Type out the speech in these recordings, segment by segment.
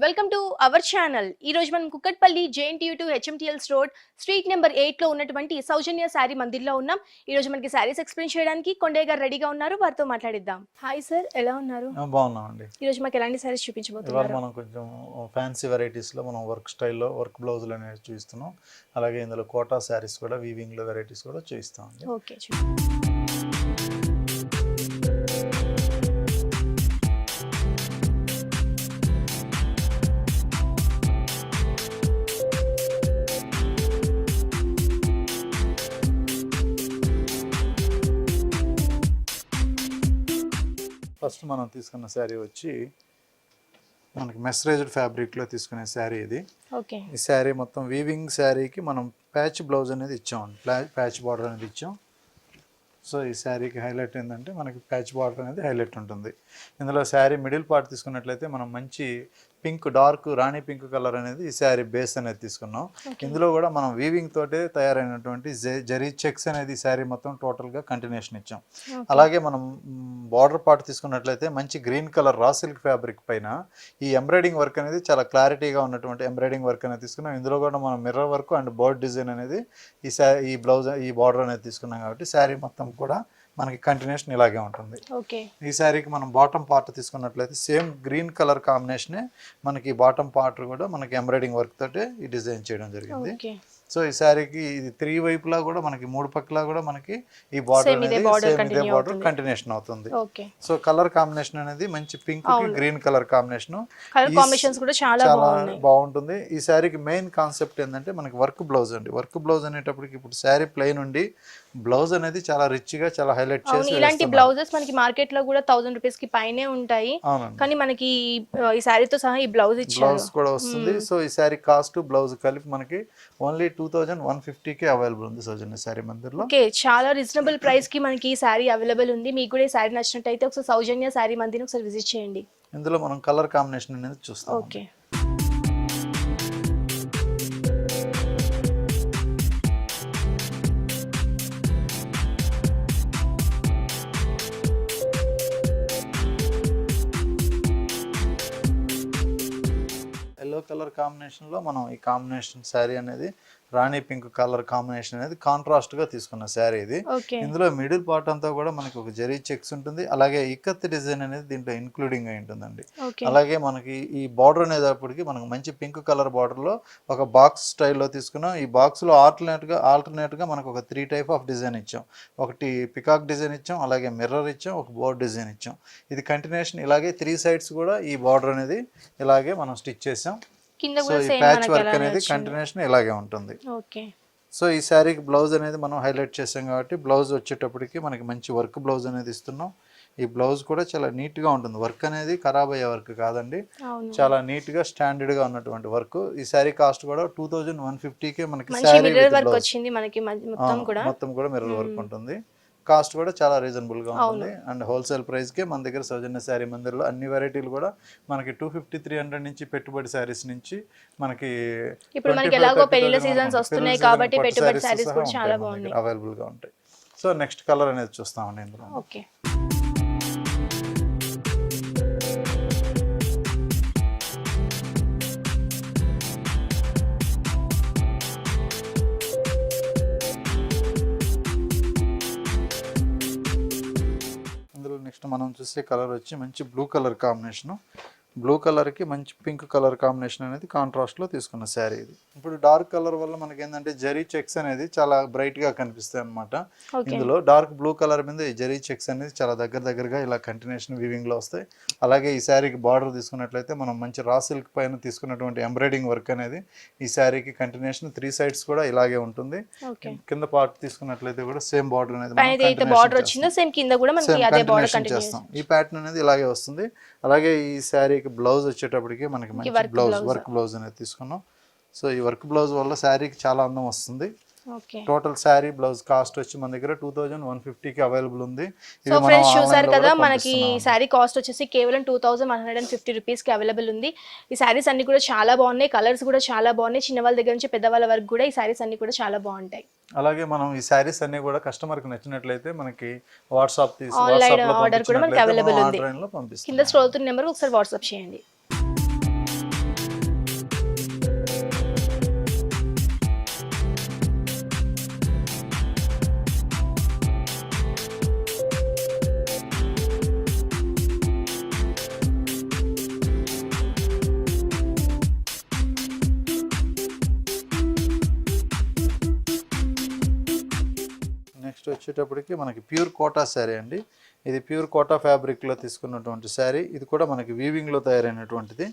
Welcome to our channel. ఈ రోజు మనం Kukatpally JNTU to HMTLs road street number 8 లో ఉన్నటువంటి సౌజన్య సారీ మందిర్లో ఉన్నాం. ఈ రోజు మనకి సారీస్ ఎక్స్ప్లెయిన్ చేయడానికి కొండయ్య గారు రెడీగా ఉన్నారు. వారితో మాట్లాడిద్దాం. హాయ్ సార్, ఎలా ఉన్నారు? బాగున్నామండి. ఈ రోజు మనకి ఎలాంటి సారీస్ చూపించబోతున్నారు? మనం కొంచెం ఫ్యాన్సీ వెరైటీస్ లో మనం వర్క్ స్టైల్లో వర్క్ బ్లౌజులు అనేవి చూపిస్తున్నాం. అలాగే ఇందులో కోటా సారీస్ కూడా వీవింగ్ లో వెరైటీస్ కూడా చూపిస్తాం. ఓకే, ఫస్ట్ మనం తీసుకున్న శారీ వచ్చి మనకి మెస్రైజ్డ్ ఫ్యాబ్రిక్లో తీసుకునే శారీ ఇది. ఈ శారీ మొత్తం వీవింగ్ శారీకి మనం ప్యాచ్ బ్లౌజ్ అనేది ఇచ్చాం, ప్యాచ్ బార్డర్ అనేది ఇచ్చాం. సో ఈ శారీకి హైలైట్ ఏంటంటే మనకి ప్యాచ్ బార్డర్ అనేది హైలైట్ ఉంటుంది. ఇందులో శారీ మిడిల్ పార్ట్ తీసుకున్నట్లయితే మనం మంచి పింక్, డార్క్ రాణి పింక్ కలర్ అనేది ఈ శారీ బేస్ అనేది తీసుకున్నాం. ఇందులో కూడా మనం వీవింగ్ తోటే తయారైనటువంటి జరీ చెక్స్ అనేది ఈ శారీ మొత్తం టోటల్గా కంటిన్యూషన్ ఇచ్చాం. అలాగే మనం బార్డర్ పార్ట్ తీసుకున్నట్లయితే మంచి green colour raw silk fabric పైన ఈ ఎంబ్రాయిడింగ్ వర్క్ అనేది చాలా క్లారిటీగా ఉన్నటువంటి ఎంబ్రాయిడింగ్ వర్క్ అనేది తీసుకున్నాం. ఇందులో కూడా మనం mirror work and bird design అనేది ఈ బ్లౌజ్ ఈ బార్డర్ అనేది తీసుకున్నాం. కాబట్టి శారీ మొత్తం కూడా మనకి కంటిన్యూషన్ ఇలాగే ఉంటుంది. ఈ శారీకి మనం బాటమ్ పార్ట్ తీసుకున్నట్లయితే సేమ్ గ్రీన్ కలర్ కాంబినేషనే మనకి బాటమ్ పార్ట్ కూడా మనకి ఎంబ్రాయిడింగ్ వర్క్ తోటి ఈ డిజైన్ చేయడం జరిగింది. సో ఈ శారీకి ఇది 3 వైపులా కూడా మనకి 3 పక్కలా కూడా మనకి ఈ బార్డర్ అనేది సేమ్ ఇదే బార్డర్ కంటిన్యూషన్ అవుతుంది. సో కలర్ కాంబినేషన్ అనేది మంచి పింక్ కి గ్రీన్ కలర్ కాంబినేషన్ చాలా బాగుంటుంది. ఈ శారీకి మెయిన్ కాన్సెప్ట్ ఏంటంటే మనకి వర్క్ బ్లౌజ్ అండి. వర్క్ బ్లౌజ్ అనేటప్పటికి ఇప్పుడు శారీ ప్లెయిన్ ఉండి బ్లౌజ్ అనేది చాలా రిచ్ గా చాలా హైలైట్ చేసి ఇలాంటి బ్లౌజెస్ మనకి మార్కెట్ లో కూడా 1000 రూపీస్ కి పైనే ఉంటాయి. కానీ మనకి ఈ శారీతో సహా ఈ బ్లౌజ్ కూడా వస్తుంది. సో ఈ శారీ కాస్ట్ బ్లౌజ్ కలిపి మనకి ఓన్లీ 2150 కి అవైలబుల్ ఉంది సౌజన్య సారీ మందిర్లో. ఓకే, చాలా రీజనబుల్ ప్రైస్ కి మనకి ఈ సారీ అవైలబుల్ ఉంది. మీకు కూడా ఈ సారీ నచ్చినట్టయితే ఒకసారి సౌజన్య సారీ మందిర్ని ఒకసారి విజిట్ చేయండి. ఇందులో మనం కలర్ కాంబినేషన్ అనేది చూస్తాం. ఓకే, ఎల్లో కలర్ కాంబినేషన్ లో మనం ఈ కాంబినేషన్ శారీ అనేది రాణి పింక్ కలర్ కాంబినేషన్ అనేది కాంట్రాస్ట్ గా తీసుకున్న శారీ ఇది. ఇందులో మిడిల్ పార్ట్ అంతా కూడా మనకి ఒక జరీ చెక్స్ ఉంటుంది. అలాగే ఇక్కత్ డిజైన్ అనేది దీంట్లో ఇన్క్లూడింగ్ అయి ఉంటుందండి. అలాగే మనకి ఈ బార్డర్ అనేటప్పటికి మనకు మంచి పింక్ కలర్ బార్డర్ లో ఒక బాక్స్ స్టైల్లో తీసుకున్నాం. ఈ బాక్స్ లో ఆల్టర్నేట్ గా మనకు ఒక 3 టైప్ ఆఫ్ డిజైన్ ఇచ్చాం. ఒకటి పికాక్ డిజైన్ ఇచ్చాం, అలాగే మిర్రర్ ఇచ్చాం, ఒక బోర్డ్ డిజైన్ ఇచ్చాం. ఇది కంటిన్యూషన్ ఇలాగే 3 సైడ్స్ కూడా ఈ బార్డర్ అనేది ఇలాగే మనం స్టిచ్ చేసాం. సో ఈ ప్యాచ్ వర్క్ అనేది కంటిన్యూషన్ ఇలాగే ఉంటుంది. సో ఈ శారీకి బ్లౌజ్ అనేది మనం హైలైట్ చేసాం కాబట్టి బ్లౌజ్ వచ్చేటప్పటికి మనకి మంచి వర్క్ బ్లౌజ్ అనేది ఇస్తున్నాం. ఈ బ్లౌజ్ కూడా చాలా నీట్ గా ఉంటుంది. వర్క్ అనేది ఖరాబ్ అయ్యే వర్క్ కాదండి, చాలా నీట్ గా స్టాండర్డ్ గా ఉన్నటువంటి వర్క్. ఈ శారీ కాస్ట్ కూడా 2150 కే మనకి శారీ మొత్తం కూడా మిర్రర్ వర్క్ ఉంటుంది. కాస్ట్ కూడా చాలా రీజనబుల్ గా ఉంటుంది. అండ్ హోల్సేల్ ప్రైస్ కే మన దగ్గర సౌజన్య శారీ మందిర్లో అన్ని వెరైటీలు కూడా మనకి 250-300 నుంచి పెట్టుబడి శారీస్ నుంచి మనకి అవైలబుల్ గా ఉంటాయి. సో నెక్స్ట్ కలర్ అనేది చూస్తామండి ఇందులో. నెక్స్ట్ మనం చూసే కలర్ వచ్చి మంచి blue colour combination. Blue colour కి మంచి పింక్ కలర్ కాంబినేషన్ అనేది కాంట్రాస్ట్ లో తీసుకున్న శారీ ఇది. ఇప్పుడు డార్క్ కలర్ వల్ల మనకి ఏంటంటే జరీ చెక్స్ అనేది చాలా బ్రైట్ గా కనిపిస్తాయి అనమాట. ఇందులో డార్క్ బ్లూ కలర్ మీద ఈ జరీ చెక్స్ అనేది చాలా దగ్గరగా ఇలా కంటిన్యూషన్ వీవింగ్ లో వస్తాయి. అలాగే ఈ శారీకి బార్డర్ తీసుకున్నట్లయితే మనం మంచి రా సిల్క్ పైన తీసుకున్నటువంటి ఎంబ్రాయిడింగ్ వర్క్ అనేది ఈ శారీకి కంటిన్యూషన్ 3 సైడ్స్ కూడా ఇలాగే ఉంటుంది. కింద పార్ట్ తీసుకున్నట్లయితే కూడా సేమ్ బార్డర్ అనేది చేస్తాం. ఈ ప్యాటర్న్ అనేది ఇలాగే వస్తుంది. అలాగే ఈ శారీకి బ్లౌజ్ వచ్చేటప్పటికి మనకి మంచి వర్క్ బ్లౌజ్ అనేది తీసుకున్నాం. సో ఈ వర్క్ బ్లౌజ్ వల్ల శారీకి చాలా అందం వస్తుంది. టోటల్ శారీ బ్లౌజ్ కాస్ట్ వచ్చి మన దగ్గర 2150 కి అవైలబుల్ ఉంది. సో ఫ్రెండ్స్ చూసారు కదా, మనకి శారీ కాస్ట్ వచ్చేసి కేవలం 2150 రూపీస్ కి అవైలబుల్ ఉంది. ఈ శారీస్ అన్ని కూడా చాలా బాగున్నాయి, కలర్స్ కూడా చాలా బాగున్నాయి. చిన్నవాళ్ళ దగ్గర నుంచి పెద్దవాళ్ళ వరకు కూడా ఈ శారీస్ అన్ని కూడా చాలా బాగుంటాయి. అలాగే మనం ఈ శారీస్ అన్ని కూడా కస్టమర్ కి నచ్చినట్లయితే మనకి వాట్సాప్ ఆర్డర్ కూడా మనకి అవైలబుల్ ఉంది. కింద స్క్రోల్ అవుతున్న నెంబర్ ఒకసారి వాట్సాప్ చేయండి. నెక్స్ట్ వచ్చేటప్పటికి మనకి ప్యూర్ కోటా శారీ అండి. ఇది ప్యూర్ కోటా ఫ్యాబ్రిక్లో తీసుకున్నటువంటి శారీ. ఇది కూడా మనకి వీవింగ్లో తయారైనటువంటిది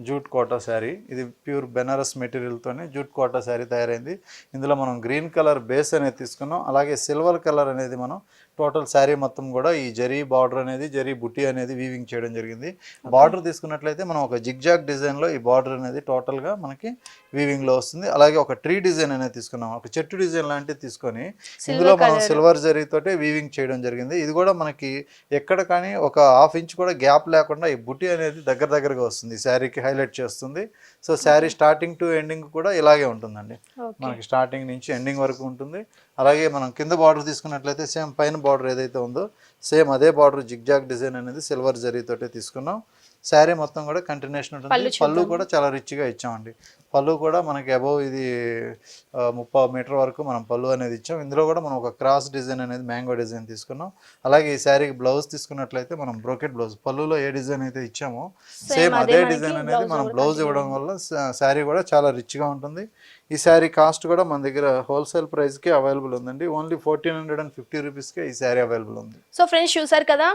జూట్ కోటా శారీ. ఇది ప్యూర్ బెనారస్ మెటీరియల్తోనే జూట్ కోటా శారీ తయారైంది. ఇందులో మనం గ్రీన్ కలర్ బేస్ అనేది తీసుకున్నాం. అలాగే సిల్వర్ కలర్ అనేది మనం టోటల్ శారీ మొత్తం కూడా ఈ జరీ బార్డర్ అనేది జరీ బుట్టి అనేది వీవింగ్ చేయడం జరిగింది. బార్డర్ తీసుకున్నట్లయితే మనం ఒక జిగ్జాగ్ డిజైన్లో ఈ బార్డర్ అనేది టోటల్గా మనకి వీవింగ్లో వస్తుంది. అలాగే ఒక ట్రీ డిజైన్ అనేది తీసుకున్నాం, ఒక చెట్టు డిజైన్ లాంటివి తీసుకొని ఇందులో మనం సిల్వర్ జరీతోటే వీవింగ్ చేయడం జరిగింది. ఇది కూడా మనకి ఎక్కడ కానీ ఒక హాఫ్ ఇంచ్ కూడా గ్యాప్ లేకుండా ఈ బుట్టి అనేది దగ్గరగా వస్తుంది, శారీకి హైలైట్ చేస్తుంది. So sari starting to ending కూడా ఇలాగే ఉంటుందండి. మనకి స్టార్టింగ్ నుంచి ఎండింగ్ వరకు ఉంటుంది. అలాగే మనం కింద బార్డర్ తీసుకున్నట్లయితే సేమ్ పైన బార్డర్ ఏదైతే ఉందో సేమ్ అదే బార్డర్ జిగ్జాగ్ డిజైన్ అనేది సిల్వర్ జరీతోటే తీసుకున్నాం. శారీ మొత్తం కూడా కంటిన్యూషన్ ఉంటుంది. పళ్ళు కూడా చాలా రిచ్గా ఇచ్చామండి. పళ్ళు కూడా మనకి అబౌవ్ ఇది 30 మీటర్ వరకు మనం పళ్ళు అనేది ఇచ్చాం. ఇందులో కూడా మనం ఒక క్రాస్ డిజైన్ అనేది మ్యాంగో డిజైన్ తీసుకున్నాం. అలాగే ఈ శారీకి బ్లౌజ్ తీసుకున్నట్లయితే మనం బ్రోకెట్ బ్లౌజ్, పళ్ళులో ఏ డిజైన్ అయితే ఇచ్చామో సేమ్ అదే డిజైన్ అనేది మనం బ్లౌజ్ ఇవ్వడం వల్ల శారీ కూడా చాలా రిచ్గా ఉంటుంది. ఈ శారీ కాస్ట్ కూడా మన దగ్గర హోల్సేల్ ప్రైస్కి అవైలబుల్ ఉందండి. ఓన్లీ 1450 రూపీస్కే ఈ శారీ అవైలబుల్ ఉంది. సో ఫ్రెండ్స్ చూసారు కదా,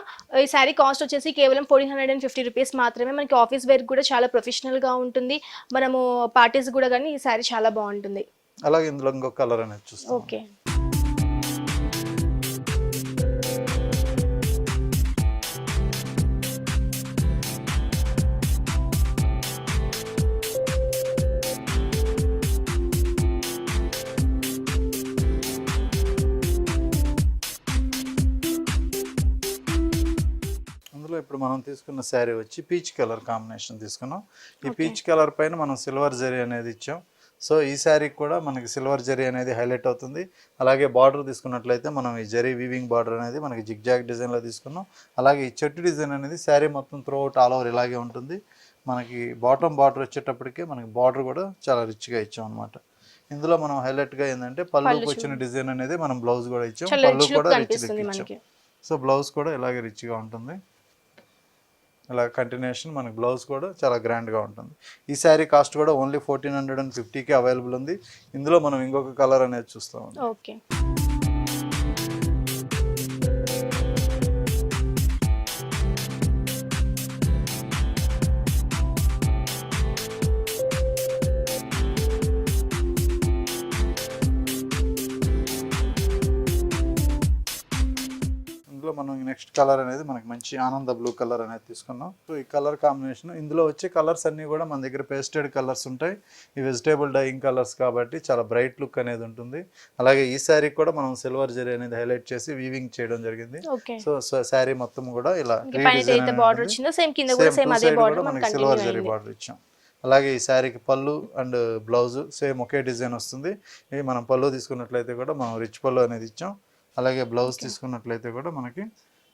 ఈ శారీ కాస్ట్ వచ్చేసి కేవలం 1450 రూపీస్ మాత్రమే. మనకి ఆఫీస్ వేర్ కూడా చాలా ప్రొఫెషనల్గా ఉంటుంది. మనము పార్టీస్ కూడా కానీ ఈ శారీ చాలా బాగుంటుంది. అలాగే ఇందులో ఇంకొక కలర్ అనేది చూస్తాం. ఓకే, ఇప్పుడు మనం తీసుకున్న శారీ వచ్చి పీచ్ కలర్ కాంబినేషన్ తీసుకున్నాం. ఈ పీచ్ కలర్ పైన మనం సిల్వర్ జరీ అనేది ఇచ్చాం. సో ఈ శారీకి కూడా మనకి సిల్వర్ జరీ అనేది హైలైట్ అవుతుంది. అలాగే బార్డర్ తీసుకున్నట్లయితే మనం ఈ జరీ వీవింగ్ బార్డర్ అనేది మనకి జిగ్జాగ్ డిజైన్లో తీసుకున్నాం. అలాగే ఈ చెట్టు డిజైన్ అనేది శారీ మొత్తం త్రూఅవుట్ ఆల్ ఓవర్ ఇలాగే ఉంటుంది. మనకి బాటమ్ బార్డర్ వచ్చేటప్పటికి మనకి బార్డర్ కూడా చాలా రిచ్గా ఇచ్చాం అనమాట. ఇందులో మనం హైలైట్గా ఏంటంటే పళ్ళుకి వచ్చిన డిజైన్ అనేది మనం బ్లౌజ్ కూడా ఇచ్చాం. పళ్ళు కూడా రిచ్గా ఇచ్చాం. సో బ్లౌజ్ కూడా ఇలాగే రిచ్గా ఉంటుంది. ఇలా కంటిన్యూషన్ మనకి బ్లౌజ్ కూడా చాలా గ్రాండ్గా ఉంటుంది. ఈ శారీ కాస్ట్ కూడా ఓన్లీ 1450కి అవైలబుల్ ఉంది. ఇందులో మనం ఇంకొక కలర్ అనేది చూస్తాం. ఓకే, మనం నెక్స్ట్ కలర్ అనేది మనకి మంచి ఆనంద బ్లూ కలర్ అనేది తీసుకున్నాం. సో ఈ కలర్ కాంబినేషన్ ఇందులో వచ్చే కలర్స్ అన్నీ కూడా మన దగ్గర పేస్టెడ్ కలర్స్ ఉంటాయి. ఈ వెజిటేబుల్ డైయింగ్ కలర్స్ కాబట్టి చాలా బ్రైట్ లుక్ అనేది ఉంటుంది. అలాగే ఈ శారీ కూడా మనం సిల్వర్ జరీ అనేది హైలైట్ చేసి వీవింగ్ చేయడం జరిగింది. సో శారీ మొత్తం కూడా ఇలా మనకి సిల్వర్ జరీ బార్డర్ ఇచ్చాం. అలాగే ఈ శారీకి పళ్ళు and blouse same okay design వస్తుంది. ఇది మనం పళ్ళు తీసుకున్నట్లయితే కూడా మనం రిచ్ పళ్ళు అనేది ఇచ్చాం. అలాగే బ్లౌజ్ తీసుకున్నట్లయితే కూడా మనకి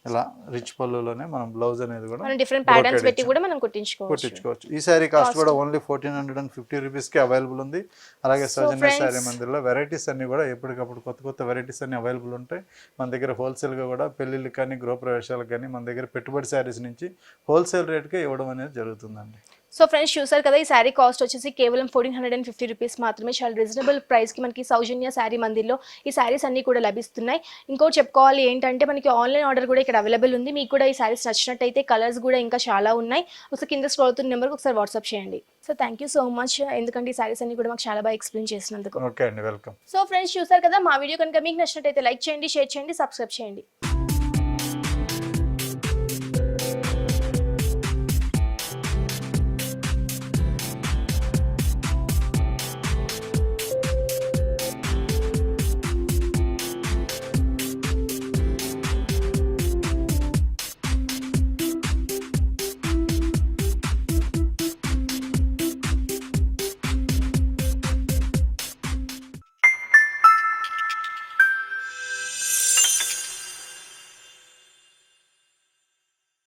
ఇలా రిచ్ పళ్ళులోనే మనం బ్లౌజ్ అనేది కూడా డిఫరెంట్ ప్యాటర్న్స్ పెట్టి కూడా మనం కుట్టించుకోవచ్చు. ఈ శారీ కాస్ట్ కూడా ఓన్లీ 1450 రూపీస్కి అవైలబుల్ ఉంది. అలాగే సౌజన్య శారీ మందిర్లో వెరైటీస్ అన్ని కూడా ఎప్పటికప్పుడు కొత్త వెరైటీస్ అన్ని అవైలబుల్ ఉంటాయి. మన దగ్గర హోల్సేల్గా కూడా పెళ్ళిళ్ళకి కానీ గృహప్రవేశాలకు కానీ మన దగ్గర పెట్టుబడి శారీస్ నుంచి హోల్సేల్ రేట్కే ఇవ్వడం అనేది జరుగుతుందండి. సో ఫ్రెండ్స్ చూసారు కదా, ఈ శారీ కాస్ట్ వచ్చేసి కేవలం 1450 రూపీస్ మాత్రమే. చాలా రీజనబుల్ ప్రైస్కి మనకి సౌజన్య శారీ మందిర్లో ఈ శారీస్ అన్నీ కూడా లభిస్తున్నాయి. ఇంకోటి చెప్పుకోవాలి ఏంటంటే మనకి ఆన్లైన్ ఆర్డర్ కూడా ఇక్కడ అవైలబుల్ ఉంది. మీకు కూడా ఈ శారీస్ నచ్చినట్టయితే కలర్స్ కూడా ఇంకా చాలా ఉన్నాయి. ఒకసారి కింద స్క్రోల్ అవుతున్న నెంబర్కి ఒకసారి వాట్సాప్ చేయండి. So thank you so much, ఎందుకంటే ఈ శారీస్ అన్ని కూడా మాకు చాలా బాగా ఎక్స్ప్లెయిన్ చేసినందుకు. ఓకే అండి, వెల్కమ్. సో ఫ్రెండ్స్ చూసారు కదా, మా వీడియో కనుక మీకు నచ్చినట్టయితే లైక్ చేయండి, షేర్ చేయండి, సబ్స్క్రైబ్ చేయండి.